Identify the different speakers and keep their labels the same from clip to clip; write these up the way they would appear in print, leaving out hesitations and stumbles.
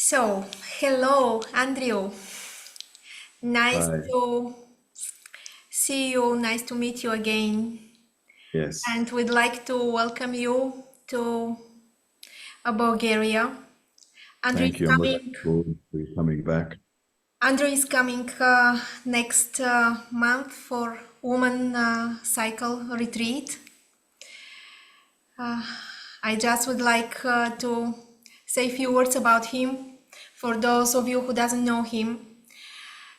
Speaker 1: So, hello, Andrew. Nice
Speaker 2: Hi.
Speaker 1: to see you. Nice to meet you again.
Speaker 2: Yes.
Speaker 1: And we'd like to welcome you to Bulgaria. Andrew
Speaker 2: Thank
Speaker 1: is
Speaker 2: you. I'm looking
Speaker 1: coming.
Speaker 2: forward to you coming back.
Speaker 1: Andrew is coming next month for Woman Cycle Retreat. I just would like to say a few words about him for those of you who doesn't know him.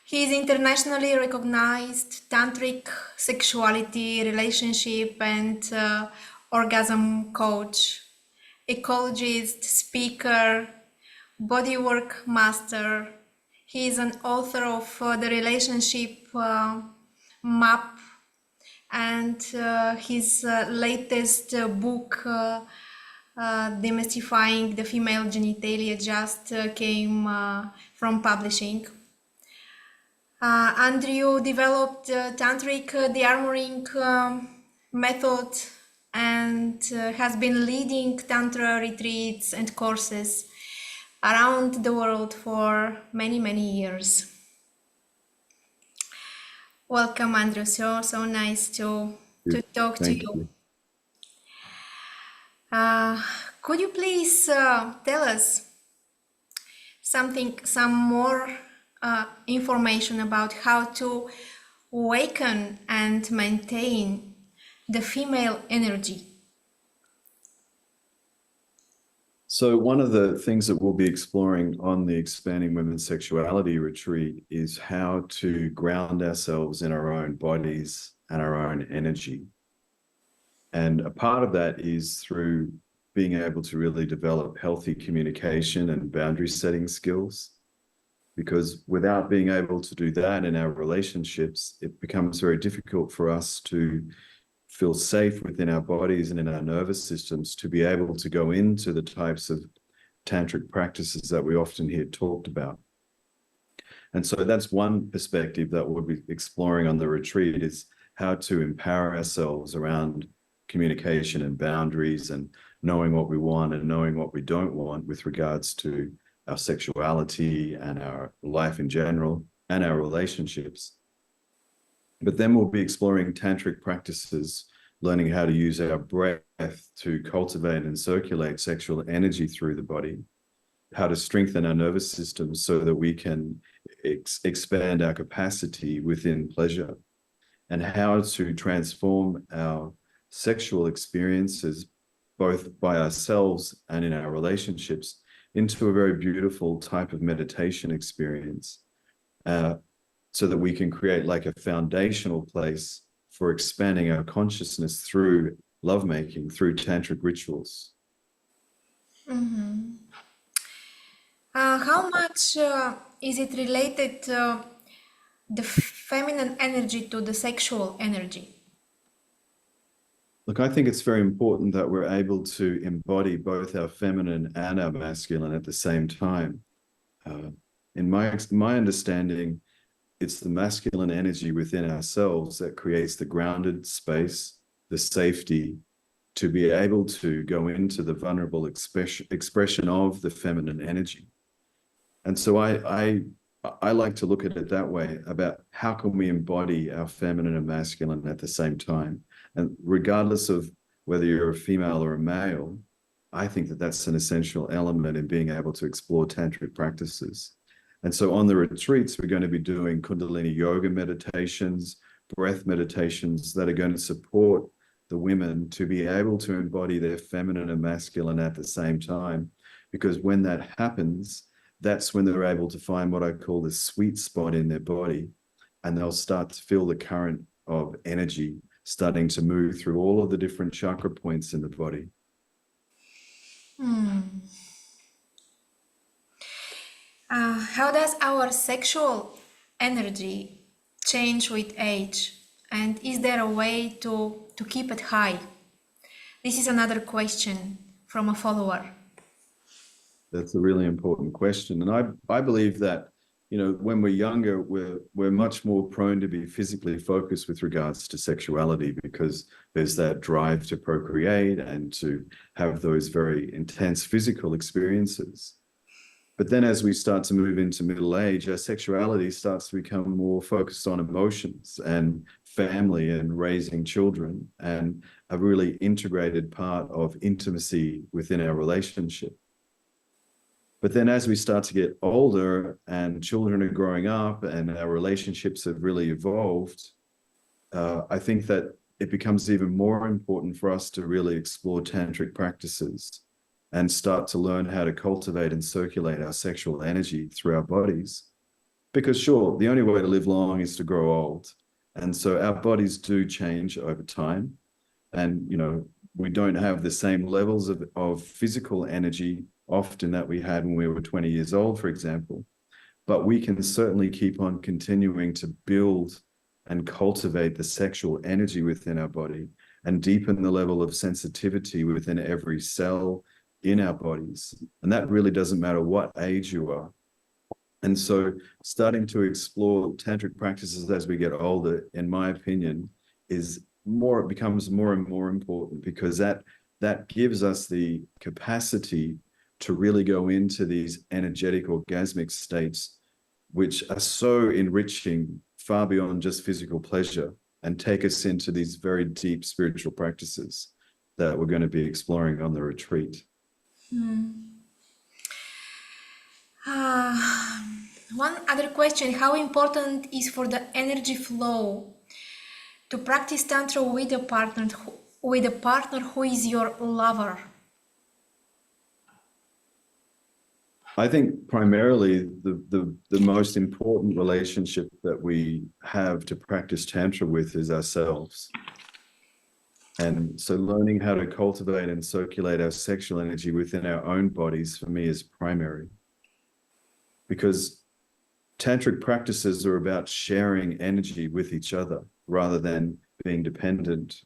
Speaker 1: He is internationally recognized tantric sexuality, relationship, and orgasm coach, ecologist, speaker, bodywork master. He is an author of the relationship map, and his latest book, Demystifying the Female Genitalia, just came from publishing. Andrew developed tantric de-armoring method and has been leading tantra retreats and courses around the world for many, many years. Welcome, Andrew. So nice to talk to
Speaker 2: Thank
Speaker 1: you.
Speaker 2: you.
Speaker 1: Could you please tell us some more information about how to awaken and maintain the female energy?
Speaker 2: So one of the things that we'll be exploring on the Expanding Women's Sexuality Retreat is how to ground ourselves in our own bodies and our own energy. And a part of that is through being able to really develop healthy communication and boundary setting skills. Because without being able to do that in our relationships, it becomes very difficult for us to feel safe within our bodies and in our nervous systems to be able to go into the types of tantric practices that we often hear talked about. And so that's one perspective that we'll be exploring on the retreat, is how to empower ourselves around communication and boundaries and knowing what we want and knowing what we don't want with regards to our sexuality and our life in general and our relationships. But then we'll be exploring tantric practices, learning how to use our breath to cultivate and circulate sexual energy through the body, how to strengthen our nervous system so that we can expand our capacity within pleasure, and how to transform our sexual experiences, both by ourselves and in our relationships, into a very beautiful type of meditation experience, so that we can create like a foundational place for expanding our consciousness through lovemaking, through tantric rituals.
Speaker 1: How much is it related, the feminine energy to the sexual energy?
Speaker 2: Look, I think it's very important that we're able to embody both our feminine and our masculine at the same time. In my understanding, it's the masculine energy within ourselves that creates the grounded space, the safety, to be able to go into the vulnerable expression of the feminine energy. And so I like to look at it that way, about how can we embody our feminine and masculine at the same time. And regardless of whether you're a female or a male, I think that that's an essential element in being able to explore tantric practices. And so on the retreats, we're going to be doing Kundalini yoga meditations, breath meditations that are going to support the women to be able to embody their feminine and masculine at the same time. Because when that happens, that's when they're able to find what I call the sweet spot in their body, and they'll start to feel the current of energy starting to move through all of the different chakra points in the body.
Speaker 1: How does our sexual energy change with age? And is there a way to keep it high? This is another question from a follower.
Speaker 2: That's a really important question. And I believe that, you know, when we're younger, we're much more prone to be physically focused with regards to sexuality, because there's that drive to procreate and to have those very intense physical experiences. But then as we start to move into middle age, our sexuality starts to become more focused on emotions and family and raising children, and a really integrated part of intimacy within our relationship. But then as we start to get older and children are growing up and our relationships have really evolved, I think that it becomes even more important for us to really explore tantric practices and start to learn how to cultivate and circulate our sexual energy through our bodies. Because sure, the only way to live long is to grow old. And so our bodies do change over time. And, you know, we don't have the same levels of physical energy often that we had when we were 20 years old, for example. But we can certainly keep on continuing to build and cultivate the sexual energy within our body and deepen the level of sensitivity within every cell in our bodies. And that really doesn't matter what age you are. And so starting to explore tantric practices as we get older, in my opinion, it becomes more and more important, because that gives us the capacity to really go into these energetic orgasmic states, which are so enriching far beyond just physical pleasure, and take us into these very deep spiritual practices that we're going to be exploring on the retreat.
Speaker 1: One other question: how important is for the energy flow to practice tantra with a partner who is your lover?
Speaker 2: I think primarily the most important relationship that we have to practice tantra with is ourselves. And so learning how to cultivate and circulate our sexual energy within our own bodies, for me, is primary. Because tantric practices are about sharing energy with each other rather than being dependent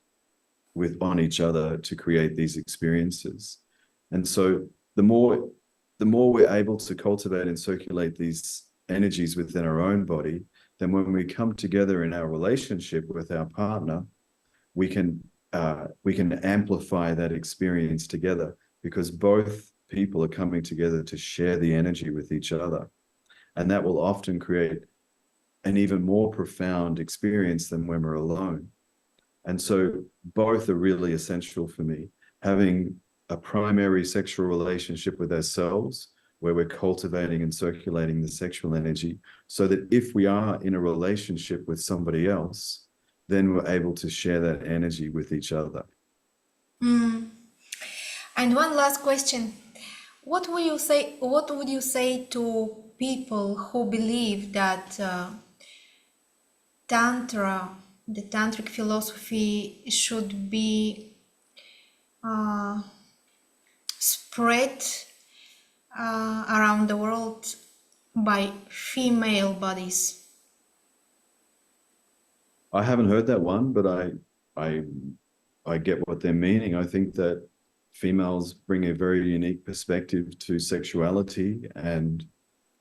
Speaker 2: on each other to create these experiences. And so the more we're able to cultivate and circulate these energies within our own body, then when we come together in our relationship with our partner, we can amplify that experience together, because both people are coming together to share the energy with each other. And that will often create an even more profound experience than when we're alone. And so both are really essential for me. Having a primary sexual relationship with ourselves, where we're cultivating and circulating the sexual energy, so that if we are in a relationship with somebody else, then we're able to share that energy with each other.
Speaker 1: And one last question: what would you say to people who believe that tantra, the tantric philosophy, should be spread around the world by female bodies?
Speaker 2: I haven't heard that one, but I get what they're meaning. I think that females bring a very unique perspective to sexuality, and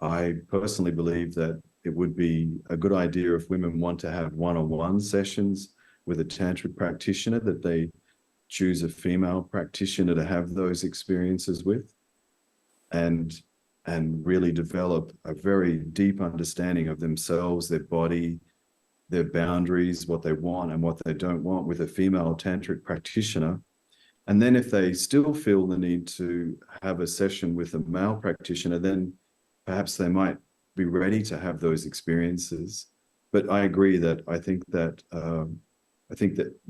Speaker 2: I personally believe that it would be a good idea if women want to have one-on-one sessions with a tantric practitioner, that they choose a female practitioner to have those experiences with, and really develop a very deep understanding of themselves, their body, their boundaries, what they want and what they don't want, with a female tantric practitioner. And then if they still feel the need to have a session with a male practitioner, then perhaps they might be ready to have those experiences. But I agree that I think that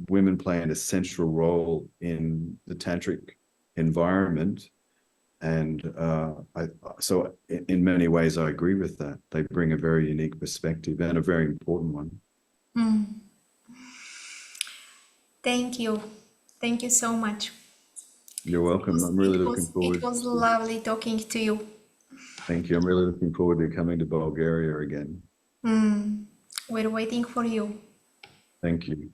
Speaker 2: women play an essential role in the tantric environment. And so in many ways, I agree with that. They bring a very unique perspective, and a very important one.
Speaker 1: Thank you. Thank you so much.
Speaker 2: You're welcome. I'm really looking forward.
Speaker 1: It was lovely talking to you.
Speaker 2: Thank you. I'm really looking forward to coming to Bulgaria again.
Speaker 1: We're waiting for you.
Speaker 2: Thank you.